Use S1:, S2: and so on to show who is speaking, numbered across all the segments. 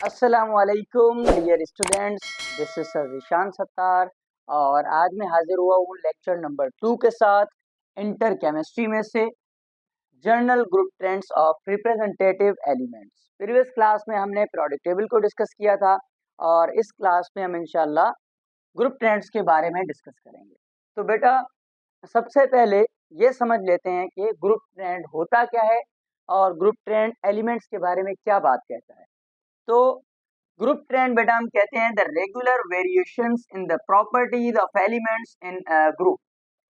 S1: अस्सलामुअलैकुम dear students, this is sir Ishaan Sattar. और आज मैं हाजिर हुआ हूँ लेक्चर नंबर 2 के साथ इंटर केमिस्ट्री में से journal group trends of representative elements. Previous class में हमने पीरियोडिक टेबल को डिस्कस किया था और इस क्लास में हम इंशाल्लाह ग्रुप ट्रेंड्स के बारे में डिस्कस करेंगे। तो बेटा, सबसे पहले ये समझ लेते हैं कि ग्रुप ट्रेंड होता क्या है और ग्रुप ट्रेंड एलिमेंट्स के बारे में क्या बात कहता है। तो ग्रुप ट्रेंड बेटा हम कहते हैं the regular variations in the properties of elements in group.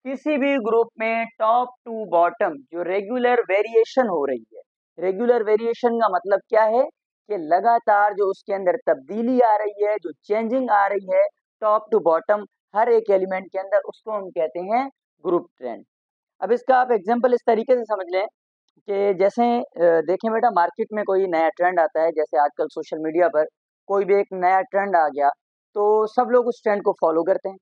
S1: किसी भी ग्रुप में टॉप टू बॉटम जो रेगुलर वेरिएशन हो रही है। रेगुलर वेरिएशन का मतलब क्या है कि लगातार जो उसके अंदर तब्दीली आ रही है, जो चेंजिंग आ रही है टॉप टू बॉटम हर एक एलिमेंट के अंदर, उसको हम कहते हैं ग्रुप ट्रेंड। अब इसका आप एग्जांपल इस तरीके से समझ लें कि जैसे देखें बेटा, मार्केट में कोई नया ट्रेंड आता है, जैसे आजकल सोशल मीडिया पर कोई भी एक नया ट्रेंड आ गया तो सब लोग उस ट्रेंड को फॉलो करते हैं।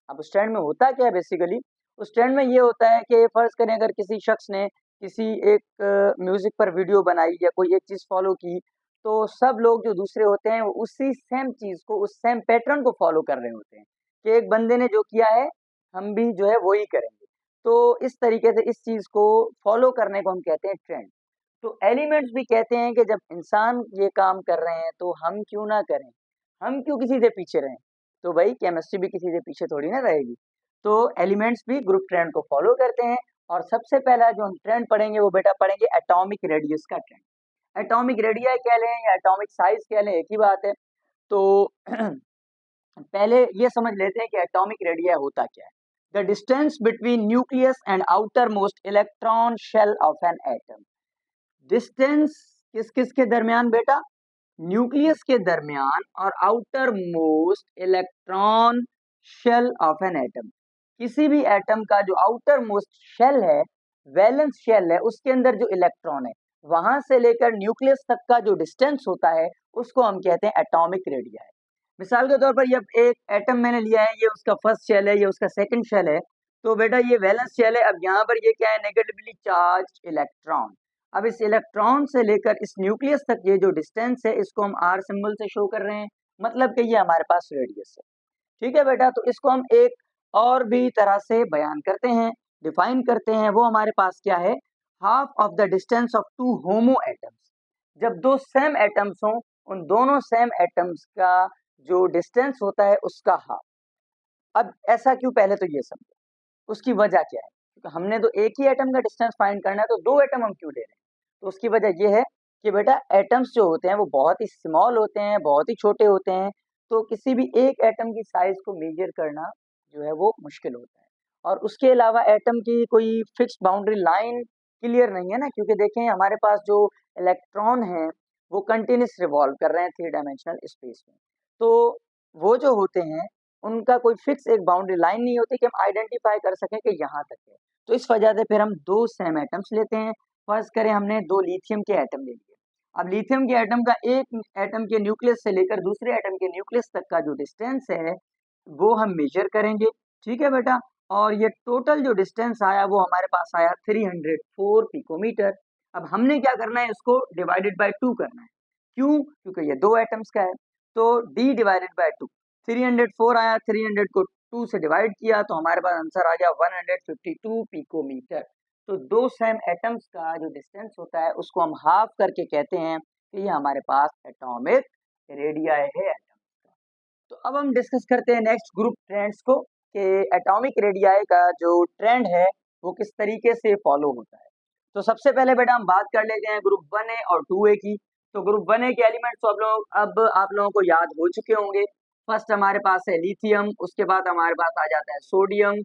S1: अब उस ट्रेंड में होता क्या है बेसिकली, उस ट्रेंड में ये होता है कि फर्ज करें अगर किसी शख्स ने किसी एक म्यूजिक पर वीडियो बनाई या कोई एक चीज फॉलो की, तो सब लोग जो दूसरे होते हैं वो उसी सेम चीज को, उस सेम पैटर्न को फॉलो कर रहे होते हैं कि एक बंदे ने जो किया है हम भी जो है वो ही करेंगे। तो इस तरीके से इस चीज को फॉलो करने को हम कहते हैं ट्रेंड। तो एलिमेंट्स भी कहते हैं कि जब इंसान ये काम कर रहे हैं तो हम क्यों ना करें, हम क्यों किसी से पीछे रहें। तो भाई केमिस्ट्री भी किसी से पीछे थोड़ी ना रहेगी। तो एलिमेंट्स भी ग्रुप ट्रेंड को फॉलो करते हैं। और सबसे पहला जो हम ट्रेंड पढ़ेंगे वो बेटा पढ़ेंगे एटॉमिक रेडियस का ट्रेंड। एटॉमिक रेडिया कह लें या एटॉमिक साइज कह लें, एक ही बात है। तो पहले ये समझ लेते हैं कि एटॉमिक रेडिया होता क्या है। The distance between nucleus and outer most electron shell of an atom. डिस्टेंस किस किस के दरमियान बेटा, न्यूक्लियस के दरमियान और outer most electron shell of an atom. किसी भी एटम का जो आउटर मोस्ट शेल है, वैलेंस शेल है, उसके अंदर जो इलेक्ट्रॉन है वहां से लेकर न्यूक्लियस तक का जो डिस्टेंस होता है उसको हम कहते हैं एटॉमिक रेडिया है। मिसाल के तौर पर ये एक एटम मैंने लिया है, ये उसका फर्स्ट शेल है, ये उसका सेकंड शेल है। तो बेटा ये वैलेंस शेल है। अब यहाँ पर ये क्या है, नेगेटिवली चार्ज इलेक्ट्रॉन। अब इस इलेक्ट्रॉन से लेकर इस न्यूक्लियस तक ये जो डिस्टेंस है इसको हम आर सिंबल से शो कर रहे हैं, मतलब कि ये हमारे पास रेडियस है। ठीक है बेटा, तो इसको हम एक और भी तरह से बयान करते हैं, डिफाइन करते हैं। वो हमारे पास क्या है, half of the distance of two homo atoms. जब दो सेम एटम्स हों, उन दोनों सेम एटम्स का जो डिस्टेंस होता है उसका हाफ। अब ऐसा क्यों, पहले तो ये समझो उसकी वजह क्या है। क्योंकि हमने तो एक ही एटम का डिस्टेंस फाइंड करना है, तो दो एटम हम क्यों ले रहे हैं। तो उसकी वजह ये है कि बेटा एटम्स जो होते हैं वो बहुत ही स्मॉल होते हैं, बहुत ही छोटे होते हैं। तो किसी भी एक एटम की साइज को मेजर करना जो है वो मुश्किल होता है। और उसके अलावा एटम की कोई फिक्स बाउंड्री लाइन क्लियर नहीं है ना, क्योंकि देखें हमारे पास जो इलेक्ट्रॉन है वो कंटिन्यूस रिवॉल्व कर रहे हैं थ्री डायमेंशनल स्पेस में। तो वो जो होते हैं उनका कोई फिक्स एक बाउंड्री लाइन नहीं होती कि हम आइडेंटिफाई कर सकें कि यहाँ तक है। तो इस वजह से फिर हम दो सेम एटम्स लेते हैं। फर्ज करें हमने दो लिथियम के एटम ले लिए। अब लिथियम के एटम का एक एटम के न्यूक्लियस से लेकर दूसरे एटम के न्यूक्लियस तक का जो डिस्टेंस है वो हम मेजर करेंगे। ठीक है बेटा, और ये टोटल जो डिस्टेंस आया वो हमारे पास आया 304 पिकोमीटर। अब हमने क्या करना है, इसको डिवाइडेड बाय 2 करना है। क्यों, क्योंकि ये दो एटम्स का है। तो d डिवाइडेड बाय 2, 304 आया, 300 को 2 से डिवाइड किया तो हमारे पास आंसर आ गया 152 पिकोमीटर। तो दो सेम एटम्स का जो डिस्टेंस होता है उसको हम हाफ करके कहते हैं कि ये हमारे पास एटॉमिक रेडिया है एटम्स का। तो अब हम डिस्कस करते हैं नेक्स्ट ग्रुप ट्रेंड्स को कि एटॉमिक रेडिया का जो ट्रेंड है वो किस तरीके से फॉलो होता है। तो सबसे पहले बेटा हम बात कर लेते हैं ग्रुप 1A और 2A की। तो ग्रुप 1A के एलिमेंट्स तो आप लोगों को याद हो चुके होंगे। फर्स्ट हमारे पास है लिथियम, उसके बाद हमारे पास आ जाता है सोडियम।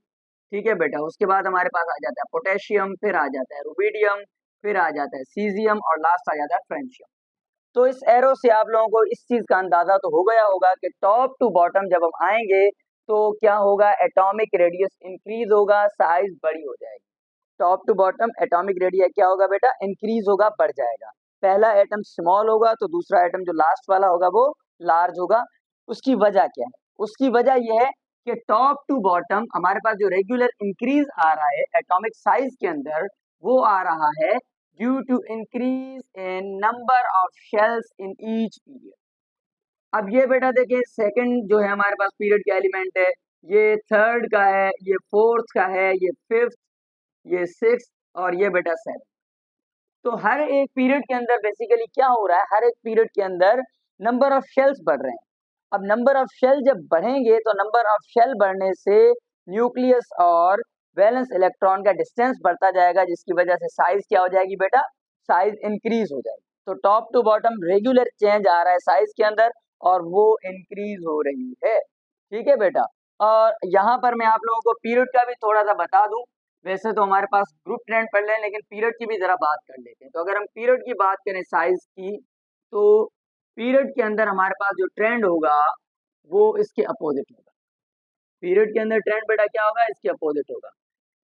S1: ठीक है बेटा, उसके बाद हमारे पास आ जाता है पोटेशियम, फिर आ जाता है रुबिडियम, फिर आ जाता है सीजियम और लास्ट आ जाता है फ्रेंशियम। तो इस एरो से आप लोगों को इस चीज का अंदाजा तो हो गया होगा कि टॉप टू बॉटम जब हम आएंगे तो क्या होगा, एटॉमिक रेडियस इंक्रीज होगा, साइज बड़ी हो जाएगी। Top to bottom atomic radius क्या होगा बेटा, इंक्रीज होगा, बढ़ जाएगा। पहला एटम स्मॉल होगा तो दूसरा एटम जो लास्ट वाला होगा वो लार्ज होगा। उसकी वजह क्या है, उसकी वजह यह है कि टॉप टू बॉटम हमारे पास जो रेगुलर इंक्रीज आ रहा है एटॉमिक साइज के अंदर, वो आ रहा है due to increase in number of shells in each period. अब ये बेटा देखिए सेकंड जो है हमारे पास पीरियड का एलिमेंट है, ये थर्ड का है, ये फोर्थ का है, ये फिफ्थ, ये सिक्स और ये बेटा सेवन। तो हर एक पीरियड के अंदर बेसिकली क्या हो रहा है, हर एक पीरियड के अंदर नंबर ऑफ शेल्स बढ़ रहे हैं। अब नंबर ऑफ शेल जब बढ़ेंगे तो नंबर ऑफ शेल बढ़ने से न्यूक्लियस और वैलेंस इलेक्ट्रॉन का डिस्टेंस बढ़ता जाएगा, जिसकी वजह से साइज क्या हो जाएगी बेटा, साइज इंक्रीज हो जाएगी। तो top to bottom regular change आ रहा है साइज के अंदर और वो इंक्रीज हो रही है। ठीक है बेटा, और यहाँ पर मैं आप लोगों को पीरियड का भी थोड़ा सा बता दूं। वैसे तो हमारे पास ग्रुप ट्रेंड पढ़ लें, लेकिन पीरियड की भी जरा बात कर लेते हैं। तो अगर हम पीरियड की बात करें साइज की, तो पीरियड के अंदर हमारे पास जो ट्रेंड होगा वो इसके अपोजिट होगा। पीरियड के अंदर ट्रेंड बेटा क्या होगा, इसके अपोजिट होगा।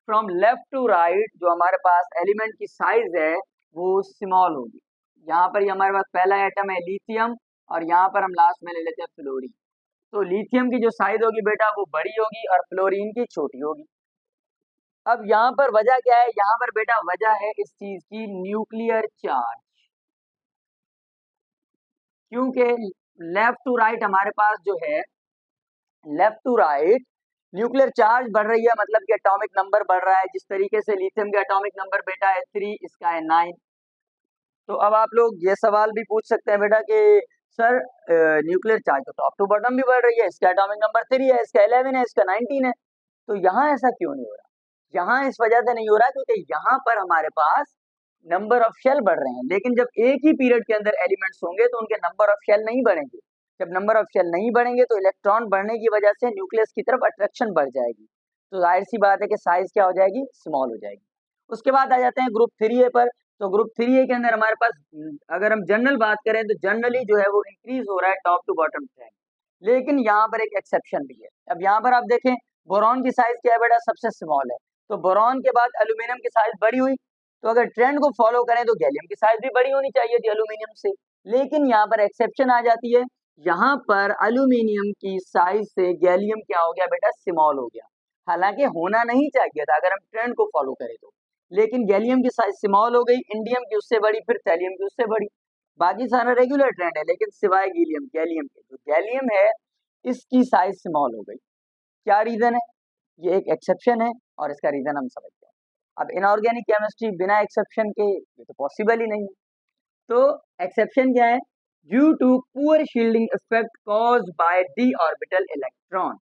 S1: फ्रॉम लेफ्ट टू राइट जो हमारे पास एलिमेंट की साइज है वो स्मॉल होगी। यहाँ पर ये हमारे पास पहला एटम है लिथियम और यहाँ पर हम लास्ट में ले लेते हैं फ्लोरीन। तो लिथियम की जो साइज होगी बेटा वो बड़ी होगी और फ्लोरीन की छोटी होगी। अब यहाँ पर वजह क्या है, यहाँ पर बेटा वजह है इस चीज की न्यूक्लियर चार्ज। क्योंकि लेफ्ट टू राइट हमारे पास जो है, left to right nuclear charge बढ़ रही है, मतलब कि एटॉमिक नंबर बढ़ रहा है। जिस तरीके से लिथियम का एटॉमिक नंबर बेटा है 3, इसका है 9। तो अब आप लोग ये सवाल भी पूछ सकते हैं बेटा कि सर न्यूक्लियर चार्ज तो टॉप टू बॉटम भी बढ़ रही है, इसका एटॉमिक नंबर 3 है, इसका 11 है, इसका 19 है, तो यहाँ ऐसा क्यों नहीं हो रहा। यहाँ इस वजह से नहीं हो रहा क्योंकि यहाँ पर हमारे पास नंबर ऑफ शेल बढ़ रहे हैं, लेकिन जब एक ही पीरियड के अंदर एलिमेंट्स होंगे तो उनके नंबर ऑफ शेल नहीं बढ़ेंगे। जब नंबर ऑफ शेल नहीं बढ़ेंगे तो इलेक्ट्रॉन बढ़ने की वजह से न्यूक्लियस की तरफ अट्रैक्शन बढ़ जाएगी, तो जाहिर सी बात है कि साइज क्या हो जाएगी, स्मॉल हो जाएगी। उसके बाद आ जाते हैं ग्रुप 3A पर। तो ग्रुप 3A के अंदर हमारे पास अगर हम जनरल बात करें तो जनरली जो है वो इंक्रीज हो रहा है टॉप टू बॉटम ट्रेंड, लेकिन यहाँ पर एक एक्सेप्शन भी है। अब यहाँ पर आप देखें बोरॉन की साइज क्या है बेटा, सबसे स्मॉल है। तो बोरॉन के बाद एल्यूमिनियम की साइज बड़ी हुई, तो अगर ट्रेंड को फॉलो करें तो गैलियम की साइज भी बड़ी होनी चाहिए थी एल्यूमिनियम से, लेकिन यहाँ पर एक्सेप्शन आ जाती है। यहाँ पर एल्यूमिनियम की साइज से गैलियम क्या हो गया बेटा, स्मॉल हो गया। हालांकि होना नहीं चाहिए था अगर हम ट्रेंड को फॉलो करें तो, लेकिन गैलियम की साइज स्मॉल हो गई, इंडियम की उससे बड़ी, फिर थैलियम की उससे बड़ी। बाकी सारा रेगुलर ट्रेंड है, लेकिन सिवाय गैलियम, गैलियम के जो गैलियम है इसकी साइज स्मॉल हो गई। क्या रीजन है, ये एक एक्सेप्शन है और इसका रीजन हम समझते हैं। अब इनऑर्गेनिक केमिस्ट्री बिना एक्सेप्शन के ये तो पॉसिबल ही नहीं है। तो एक्सेप्शन क्या है, due to poor shielding effect caused by d orbital electron.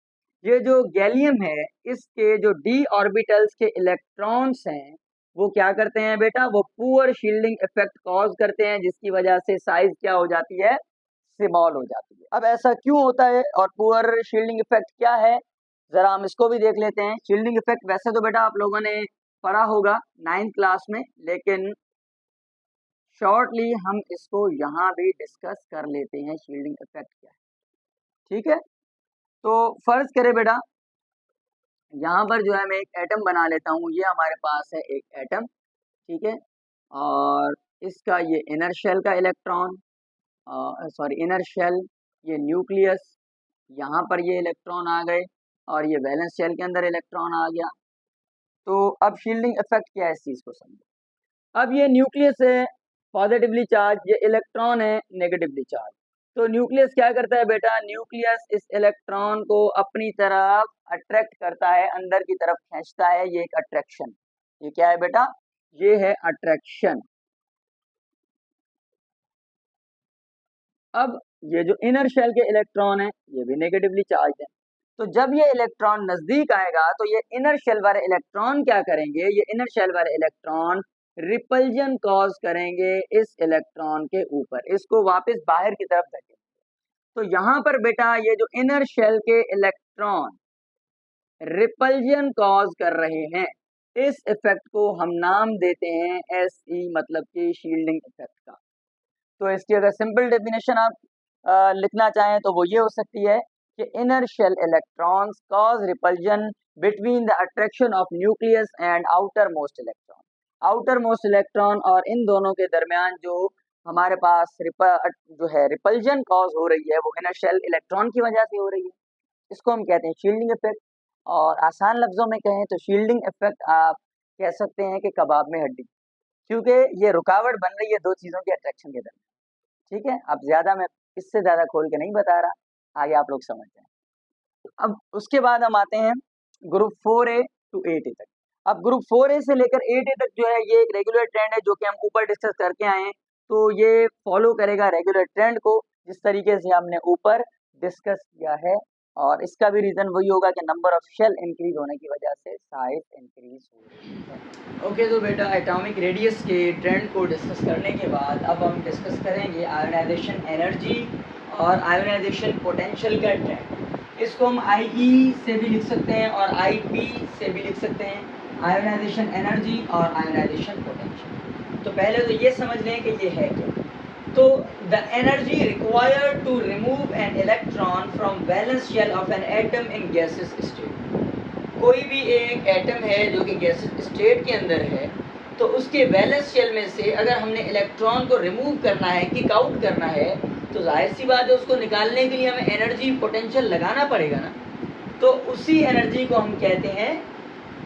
S1: ये जो गैलियम है इसके जो डी ऑर्बिटल्स के इलेक्ट्रॉन्स हैं वो क्या करते हैं बेटा, वो पुअर शील्डिंग इफेक्ट कॉज करते हैं, जिसकी वजह से साइज क्या हो जाती है, स्मॉल हो जाती है। अब ऐसा क्यों होता है और पुअर शील्डिंग इफेक्ट क्या है, जरा हम इसको भी देख लेते हैं। शील्डिंग इफेक्ट वैसे तो बेटा आप लोगों ने पढ़ा होगा 9th क्लास में, लेकिन शॉर्टली हम इसको यहाँ भी डिस्कस कर लेते हैं शील्डिंग इफेक्ट क्या है। ठीक है, तो फर्ज करें बेटा यहाँ पर जो है मैं एक एटम बना लेता हूँ, ये हमारे पास है एक एटम, ठीक है, और इसका ये इनर शेल का इलेक्ट्रॉन, सॉरी इनर शेल, ये न्यूक्लियस, यहाँ पर ये इलेक्ट्रॉन आ गए और ये वैलेंस शेल के अंदर इलेक्ट्रॉन आ गया। तो अब शील्डिंग इफेक्ट क्या है इस चीज को समझो। अब ये न्यूक्लियस है पॉजिटिवली चार्ज, ये इलेक्ट्रॉन है नेगेटिवली चार्ज। तो न्यूक्लियस क्या करता है बेटा, न्यूक्लियस इस इलेक्ट्रॉन को अपनी तरफ अट्रैक्ट करता है, अंदर की तरफ खींचता है, ये एक अट्रैक्शन। ये क्या है बेटा, ये है अट्रैक्शन। अब ये जो इनर शेल के इलेक्ट्रॉन है ये भी नेगेटिवली चार्ज है। तो जब ये इलेक्ट्रॉन नजदीक आएगा तो ये इनर शेल वाले इलेक्ट्रॉन क्या करेंगे, ये इनर शेल वाले इलेक्ट्रॉन रिपल्जन कॉज करेंगे इस इलेक्ट्रॉन के ऊपर, इसको वापस बाहर की तरफ धकेलेंगे। तो यहाँ पर बेटा ये जो इनर शेल के इलेक्ट्रॉन रिपल्जन कॉज कर रहे हैं, इस इफेक्ट को हम नाम देते हैं SE, मतलब कि शील्डिंग इफेक्ट का। तो इसकी अगर सिंपल डेफिनेशन आप लिखना चाहें तो वो ये हो सकती है कि inner shell electrons cause repulsion between the attraction of nucleus and outer most electron. Outer most electron और इन दोनों के दरमियान जो हमारे पास जो है रिपल्जन कॉज हो रही है वो इनर शेल इलेक्ट्रॉन की वजह से हो रही है, इसको हम कहते हैं शील्डिंग इफेक्ट। और आसान लफ्जों में कहें तो शील्डिंग इफेक्ट आप कह सकते हैं कि कबाब में हड्डी, क्योंकि ये रुकावट बन रही है दो चीजों के अट्रैक्शन के दरमियान। ठीक है, अब ज्यादा मैं इससे ज़्यादा खोल के नहीं बता रहा, आगे आप लोग समझते हैं। अब उसके बाद हम आते हैं ग्रुप 4A to 8A तक। अब ग्रुप 4A से लेकर 8A तक जो है ये एक रेगुलर ट्रेंड है जो कि हम ऊपर डिस्कस करके आए हैं, तो ये फॉलो करेगा रेगुलर ट्रेंड को जिस तरीके से हमने ऊपर डिस्कस किया है, और इसका भी रीज़न वही होगा कि नंबर ऑफ शेल इंक्रीज होने की वजह से साइज इंक्रीज हो रही है। ओके, तो बेटा एटॉमिक रेडियस के ट्रेंड को डिस्कस करने के बाद अब हम डिस्कस करेंगे आयोनाइजेशन एनर्जी और आयोनाइजेशन पोटेंशियल का ट्रेंड। इसको हम IE से भी लिख सकते हैं और IP से भी लिख सकते हैं, आयोनाइजेशन एनर्जी और आयोनाइजेशन पोटेंशियल। तो पहले तो ये समझ लें कि ये है क्या। तो the energy required to remove an electron from valence shell of an atom in gases state. कोई भी एक एटम है जो कि गैसेस स्टेट के अंदर है, तो उसके वैलेंस शेल में से अगर हमने इलेक्ट्रॉन को रिमूव करना है, किक आउट करना है, तो जाहिर सी बात है उसको निकालने के लिए हमें एनर्जी पोटेंशियल लगाना पड़ेगा ना। तो उसी एनर्जी को हम कहते हैं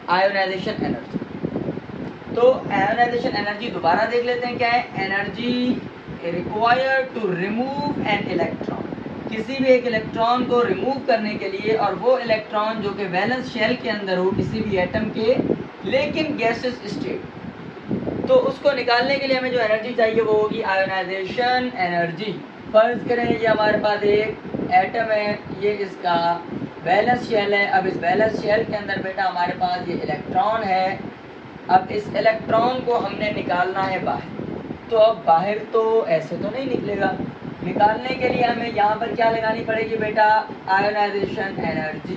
S1: आयोनाइजेशन एनर्जी। तो आयोनाइजेशन एनर्जी दोबारा देख लेते हैं क्या है। Energy required to remove an electron, किसी भी एक इलेक्ट्रॉन को रिमूव करने के लिए, और वो इलेक्ट्रॉन जो कि वैलेंस शेल के अंदर हो किसी भी एटम के, लेकिन गैसेस स्टेट, तो उसको निकालने के लिए हमें जो एनर्जी चाहिए वो होगी आयोनाइजेशन एनर्जी। फर्ज करें ये हमारे पास एक एटम है, ये इसका वैलेंस शेल है। अब इस वैलेंस शेल के अंदर बेटा हमारे पास ये इलेक्ट्रॉन है। अब इस इलेक्ट्रॉन को हमने निकालना है बाहर, तो अब बाहर तो ऐसे तो नहीं निकलेगा, निकालने के लिए हमें यहाँ पर क्या लगानी पड़ेगी बेटा, आयोनाइजेशन एनर्जी।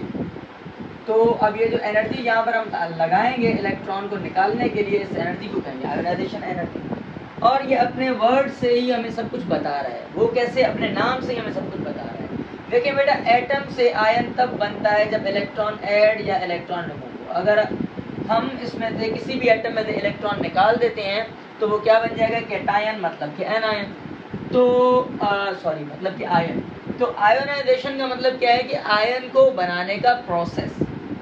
S1: तो अब ये जो एनर्जी यहाँ पर हम लगाएंगे इलेक्ट्रॉन को निकालने के लिए, इस एनर्जी को कहेंगे आयोनाइजेशन एनर्जी। और ये अपने वर्ड से ही हमें सब कुछ बता रहा है। वो कैसे, अपने नाम से ही हमें सब कुछ बता रहा है। देखिए बेटा, एटम से आयन तब बनता है जब इलेक्ट्रॉन ऐड या इलेक्ट्रॉन रिमूव हो। अगर हम इसमें से किसी भी एटम में से इलेक्ट्रॉन निकाल देते हैं तो वो क्या बन जाएगा, कैटायन, मतलब कि एनायन। तो सॉरी, मतलब कि आयन। तो आयोनाइजेशन का मतलब क्या है कि आयन को बनाने का प्रोसेस।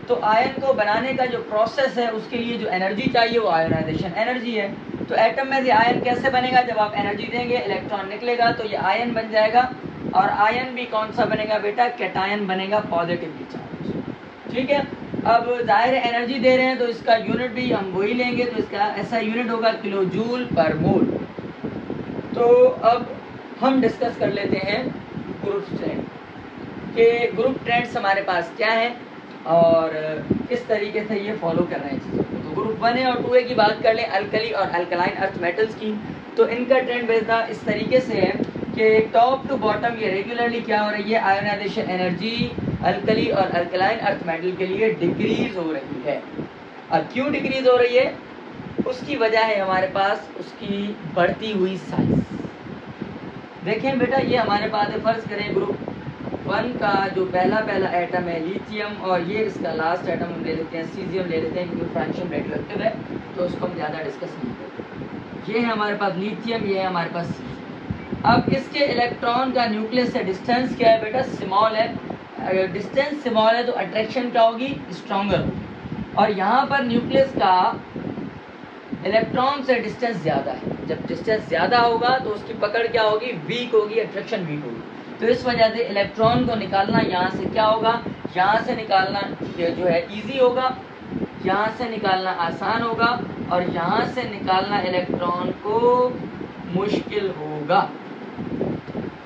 S1: तो आयन को बनाने का जो प्रोसेस है उसके लिए जो एनर्जी चाहिए वो आयोनाइजेशन एनर्जी है। तो एटम में से आयन कैसे बनेगा, जब आप एनर्जी देंगे इलेक्ट्रॉन निकलेगा तो ये आयन बन जाएगा। और आयन भी कौन सा बनेगा बेटा, कैटायन बनेगा, पॉजिटिवली चार्ज। ठीक है। अब जाहिर एनर्जी दे रहे हैं तो इसका यूनिट भी हम वही लेंगे, तो इसका ऐसा यूनिट होगा किलो जूल पर मोल। तो अब हम डिस्कस कर लेते हैं ग्रुप ट्रेंड के। ग्रुप ट्रेंड्स हमारे पास क्या है और किस तरीके से ये फॉलो कर रहे हैं चीज़ों को। तो ग्रुप 1A और 2A की बात कर लें, अल्कली और अल्कलाइन अर्थ मेटल्स की, तो इनका ट्रेंड बेटा इस तरीके से है कि टॉप टू बॉटम ये रेगुलरली क्या हो रही है, आयोनाइजेशन एनर्जी अल्कली और अल्कलाइन अर्थ मेटल के लिए डिक्रीज हो रही है। और क्यों डिक्रीज हो रही है, उसकी वजह है हमारे पास उसकी बढ़ती हुई साइज। देखें बेटा, ये हमारे पास है, फर्ज करें ग्रुप 1 का जो पहला एटम है लिथियम, और ये इसका लास्ट एटम हम ले लेते हैं सीजियम ले लेते हैं, क्योंकि फ्रैक्शन रेडियोएक्टिव है तो उसको हम ज़्यादा डिस्कस नहीं करते। ये है हमारे पास लिथियम, ये है हमारे पास सीजियम। अब इसके इलेक्ट्रॉन का न्यूक्लियस से डिस्टेंस क्या है बेटा, स्मॉल है। अगर डिस्टेंस स्मॉल है तो अट्रैक्शन क्या होगी, स्ट्रॉन्गर होगी। और यहाँ पर न्यूक्लियस का इलेक्ट्रॉन से डिस्टेंस ज़्यादा है। जब डिस्टेंस ज़्यादा होगा तो उसकी पकड़ क्या होगी, वीक होगी, अट्रैक्शन वीक होगी। तो इस वजह से इलेक्ट्रॉन को निकालना यहाँ से क्या होगा, यहाँ से निकालना जो है इजी होगा, यहाँ से निकालना आसान होगा, और यहाँ से निकालना इलेक्ट्रॉन को मुश्किल होगा।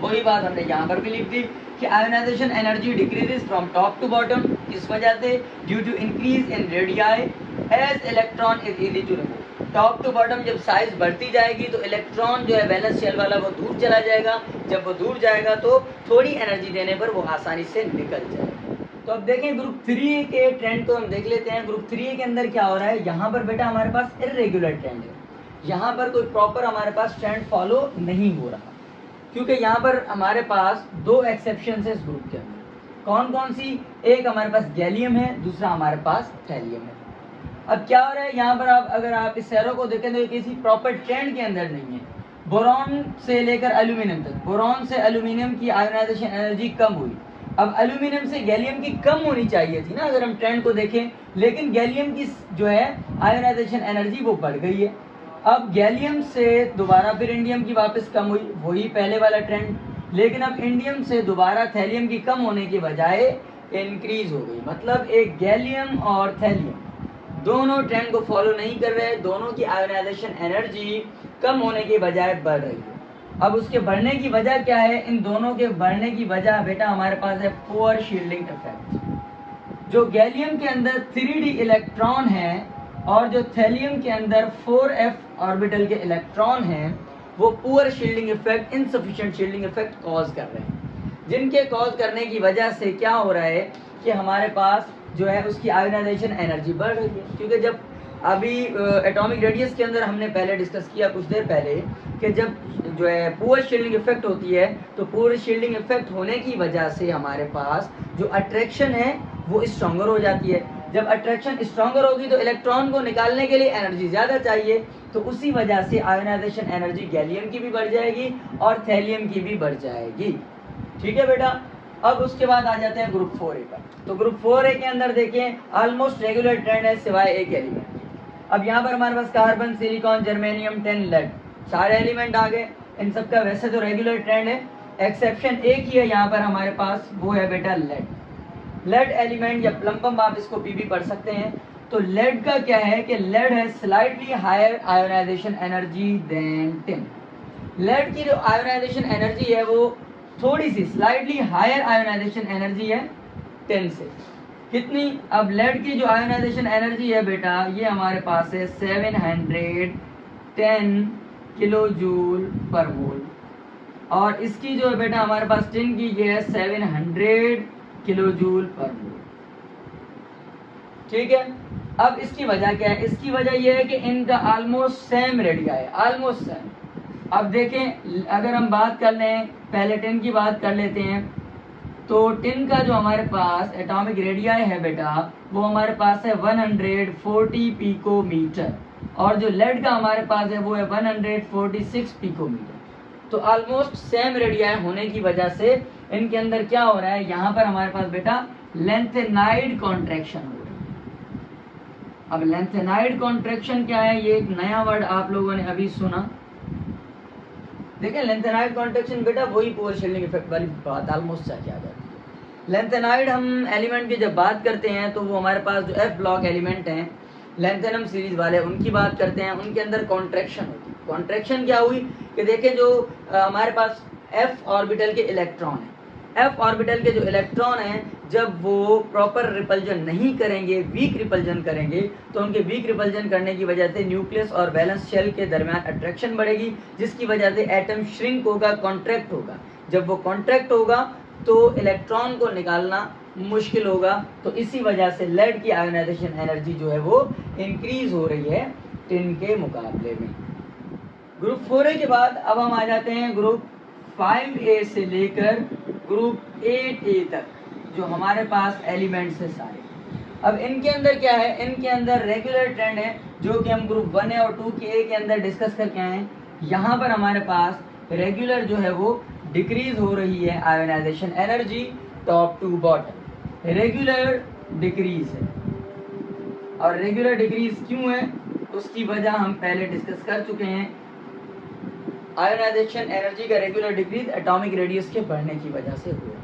S1: वही बात हमने यहाँ पर भी लिख दी कि ionisation energy decreases from top to bottom. इस वजह से due to increase in radii as electron is easy to remove. Top to bottom जब साइज बढ़ती जाएगी तो इलेक्ट्रॉन जो है वैलेंस शेल वाला वो दूर चला जाएगा। जब वो दूर जाएगा तो थोड़ी एनर्जी देने पर वो आसानी से निकल जाएगा। तो अब देखें ग्रुप 3 के ट्रेंड को हम देख लेते हैं। ग्रुप 3 के अंदर क्या हो रहा है, यहाँ पर बेटा हमारे पास इर्रेगुलर ट्रेंड है। यहाँ पर कोई प्रॉपर हमारे पास ट्रेंड फॉलो नहीं हो रहा, क्योंकि यहाँ पर हमारे पास दो एक्सेप्शन है इस ग्रुप के अंदर। कौन कौन सी, एक हमारे पास गैलियम है, दूसरा हमारे पास थैलियम है। अब क्या हो रहा है यहाँ पर, आप अगर आप इस एरो को देखें तो ये किसी प्रॉपर ट्रेंड के अंदर नहीं है। बोरॉन से लेकर एल्यूमिनियम तक, बोरॉन से एल्यूमिनियम की आयोनाइजेशन एनर्जी कम हुई। अब एल्यूमिनियम से गैलियम की कम होनी चाहिए थी ना अगर हम ट्रेंड को देखें, लेकिन गैलियम की जो है आयोनाइजेशन एनर्जी वो बढ़ गई है। अब गैलियम से दोबारा फिर इंडियम की वापस कम हुई, वही पहले वाला ट्रेंड। लेकिन अब इंडियम से दोबारा थैलियम की कम होने की बजाय इंक्रीज हो गई। मतलब एक गैलियम और थैलियम दोनों ट्रेंड को फॉलो नहीं कर रहे, दोनों की आयोनाइजेशन एनर्जी कम होने की बजाय बढ़ रही है। अब उसके बढ़ने की वजह क्या है? इन दोनों के बढ़ने की वजह बेटा हमारे पास है पुअर शील्डिंग इफेक्ट। जो गैलियम के अंदर 3d इलेक्ट्रॉन है और जो थैलियम के अंदर 4f ऑर्बिटल के इलेक्ट्रॉन हैं, वो poor shielding effect, insufficient shielding effect cause कर रहे हैं, जिनके कॉज करने की वजह से क्या हो रहा है कि हमारे पास जो है उसकी आयोनाइजेशन एनर्जी बढ़ रही है। क्योंकि जब अभी एटॉमिक रेडियस के अंदर हमने पहले डिस्कस किया कुछ देर पहले कि जब जो है पुअर शील्डिंग इफेक्ट होती है, तो पुअर शील्डिंग इफेक्ट होने की वजह से हमारे पास जो अट्रैक्शन है वो स्ट्रॉन्गर हो जाती है। जब अट्रैक्शन स्ट्रॉन्गर होगी तो इलेक्ट्रॉन को निकालने के लिए एनर्जी ज़्यादा चाहिए, तो उसी वजह से आयोनाइजेशन एनर्जी गैलियम की भी बढ़ जाएगी और थैलियम की भी बढ़ जाएगी। ठीक है बेटा। अब उसके बाद आ जाते हैं ग्रुप 4A पर। तो ग्रुप 4A के अंदर देखें ऑलमोस्ट रेगुलर ट्रेंड है सिवाय एक एलिमेंट। अब यहाँ पर हमारे पास carbon, silicon, germanium, tin, lead सारे एलिमेंट आ गए। इन सबका वैसे तो रेगुलर ट्रेंड है, एक्सेप्शन एक ही है यहाँ पर हमारे पास, वो है बेटा लेड। लेड एलिमेंट या प्लम्बम आप इसको पीबी पढ़ सकते हैं। तो लेड का क्या है कि लेड है slightly higher ionisation energy than tin. Lead की जो आयोनाइजेशन एनर्जी है वो थोड़ी सी स्लाइटली हायर आयोनाइजेशन एनर्जी है टिन से। कितनी? अब लेड की जो आयोनाइजेशन एनर्जी है बेटा ये हमारे पास है 710 किलो जूल पर मोल, और इसकी जो है बेटा हमारे पास टिन की ये है 700 किलो जूल पर मोल। ठीक है। अब इसकी वजह क्या है? इसकी वजह यह है कि इनका ऑलमोस्ट सेम रेडिया है, ऑलमोस्ट सेम। अब देखें अगर हम बात कर लें, पहले टिन की बात कर लेते हैं, तो टिन का जो हमारे पास एटॉमिक रेडियाई है बेटा वो हमारे पास है 140 पिकोमीटर, और जो लेड का हमारे पास है वो है 146 पिकोमीटर। तो ऑलमोस्ट सेम रेडियाई होने की वजह से इनके अंदर क्या हो रहा है, यहाँ पर हमारे पास बेटा लेंथेनाइड कॉन्ट्रैक्शन हो रही है। अब लेंथेनाइड कॉन्ट्रैक्शन क्या है? ये एक नया वर्ड आप लोगों ने अभी सुना। देखिए लेंथेनाइड कॉन्ट्रैक्शन बेटा वही पुअर शील्डिंग इफेक्ट वाली बात ऑलमोस्ट सच आ जाती है। लेंथेनाइड हम एलिमेंट की जब बात करते हैं तो वो हमारे पास जो एफ ब्लॉक एलिमेंट हैं लेंथेनम सीरीज वाले, उनकी बात करते हैं, उनके अंदर कॉन्ट्रैक्शन होती है। कॉन्ट्रैक्शन क्या हुई कि देखें जो हमारे पास एफ ऑर्बिटल के इलेक्ट्रॉन हैं, एफ ऑर्बिटल के जो इलेक्ट्रॉन हैं जब वो प्रॉपर रिपल्जन नहीं करेंगे, वीक रिपल्जन करेंगे, तो उनके वीक रिपल्जन करने की वजह से न्यूक्लियस और वैलेंस शेल के दरमियान अट्रैक्शन बढ़ेगी, जिसकी वजह से एटम श्रिंक होगा, कॉन्ट्रैक्ट होगा। जब वो कॉन्ट्रैक्ट होगा तो इलेक्ट्रॉन को निकालना मुश्किल होगा। तो इसी वजह से लेड की आयोनाइजेशन एनर्जी जो है वो इंक्रीज हो रही है टिन के मुकाबले में। ग्रुप 4A के बाद अब हम आ जाते हैं ग्रुप 5A से लेकर ग्रुप 8A तक, जो हमारे पास एलिमेंट्स है सारे। अब इनके अंदर क्या है? इनके अंदर रेगुलर ट्रेंड है जो कि हम ग्रुप 1A और 2A के अंदर डिस्कस करके आए हैं। यहाँ पर हमारे पास रेगुलर जो है वो डिक्रीज हो रही है ionisation energy top to bottom, regular decrease है। और रेगुलर डिक्रीज क्यों है उसकी वजह हम पहले डिस्कस कर चुके हैं। आयोनाइजेशन एनर्जी का रेगुलर डिक्रीज एटॉमिक रेडियस के बढ़ने की वजह से हुआ।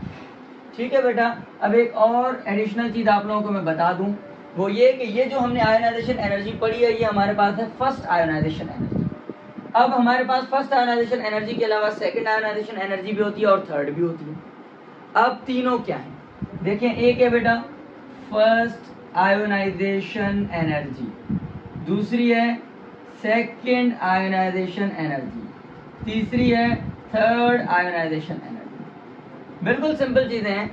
S1: ठीक है बेटा। अब एक और एडिशनल चीज़ आप लोगों को मैं बता दूं, वो ये कि ये जो हमने आयोनाइजेशन एनर्जी पढ़ी है ये हमारे पास है फर्स्ट आयोनाइजेशन एनर्जी। अब हमारे पास फर्स्ट आयोनाइजेशन एनर्जी के अलावा सेकंड आयोनाइजेशन एनर्जी भी होती है और थर्ड भी होती है। अब तीनों क्या है देखें, एक है बेटा फर्स्ट आयोनाइजेशन एनर्जी, दूसरी है सेकंड आयोनाइजेशन एनर्जी, तीसरी है थर्ड आयोनाइजेशन एनर्जी। बिल्कुल सिंपल चीज़ें हैं।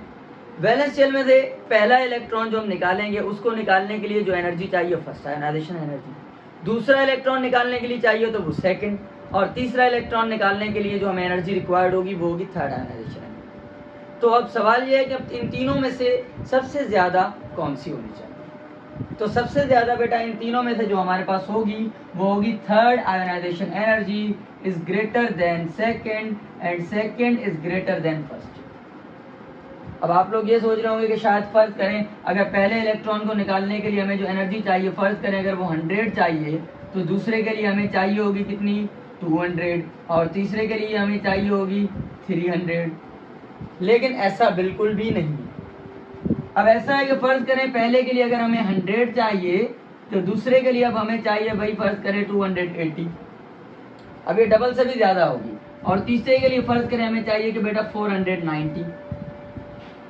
S1: वैलेंस शेल में से पहला इलेक्ट्रॉन जो हम निकालेंगे उसको निकालने के लिए जो एनर्जी चाहिए फर्स्ट आयोनाइजेशन एनर्जी, दूसरा इलेक्ट्रॉन निकालने के लिए चाहिए तो वो सेकंड, और तीसरा इलेक्ट्रॉन निकालने के लिए जो हमें एनर्जी रिक्वायर्ड होगी वो होगी थर्ड आयोनाइजेशन एनर्जी। तो अब सवाल ये है कि अब इन तीनों में से सबसे ज़्यादा कौन सी होनी चाहिए? तो सबसे ज़्यादा बेटा इन तीनों में से जो हमारे पास होगी वो होगी third ionization energy is greater than second and second is greater than first. अब आप लोग ये सोच रहे होंगे कि शायद फर्ज करें अगर पहले इलेक्ट्रॉन को निकालने के लिए हमें जो एनर्जी चाहिए, फर्ज करें अगर वो 100 चाहिए तो दूसरे के लिए हमें चाहिए होगी कितनी 200, और तीसरे के लिए हमें चाहिए होगी 300, लेकिन ऐसा बिल्कुल भी नहीं है। अब ऐसा है कि फर्ज करें पहले के लिए अगर हमें 100 चाहिए तो दूसरे के लिए अब हमें चाहिए भाई फर्ज करें 280, अब ये डबल से भी ज्यादा होगी। और तीसरे के लिए फर्ज करें हमें चाहिए कि बेटा 490।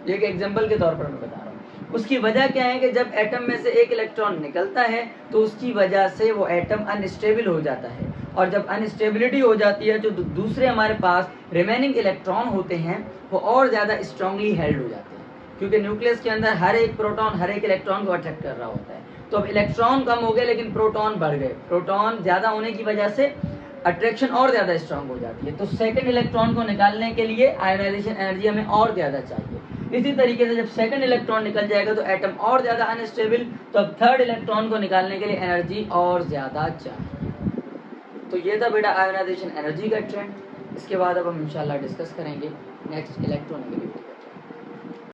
S1: ये एक एग्जांपल के तौर पर मैं बता रहा हूँ। उसकी वजह क्या है कि जब एटम में से एक इलेक्ट्रॉन निकलता है तो उसकी वजह से वो एटम अनस्टेबल हो जाता है, और जब अनस्टेबिलिटी हो जाती है तो दूसरे हमारे पास रिमेनिंग इलेक्ट्रॉन होते हैं वो और ज़्यादा स्ट्रांगली हेल्ड हो जाते हैं, क्योंकि न्यूक्लियस के अंदर हर एक प्रोटॉन हर एक इलेक्ट्रॉन को अट्रैक्ट कर रहा होता है। तो अब इलेक्ट्रॉन कम हो गए लेकिन प्रोटॉन बढ़ गए, प्रोटॉन ज़्यादा होने की वजह से अट्रैक्शन और ज़्यादा स्ट्रांग हो जाती है। तो सेकंड इलेक्ट्रॉन को निकालने के लिए आयोनाइजेशन एनर्जी हमें और ज़्यादा चाहिए। इसी तरीके से जब सेकंड इलेक्ट्रॉन निकल जाएगा तो एटम और ज़्यादा अनस्टेबल, तो अब थर्ड इलेक्ट्रॉन को निकालने के लिए एनर्जी और ज़्यादा चाहिए। तो ये था बेटा आयोनाइजेशन एनर्जी का ट्रेंड। इसके बाद अब हम इंशाल्लाह डिस्कस करेंगे नेक्स्ट इलेक्ट्रोनेगेटिविटी।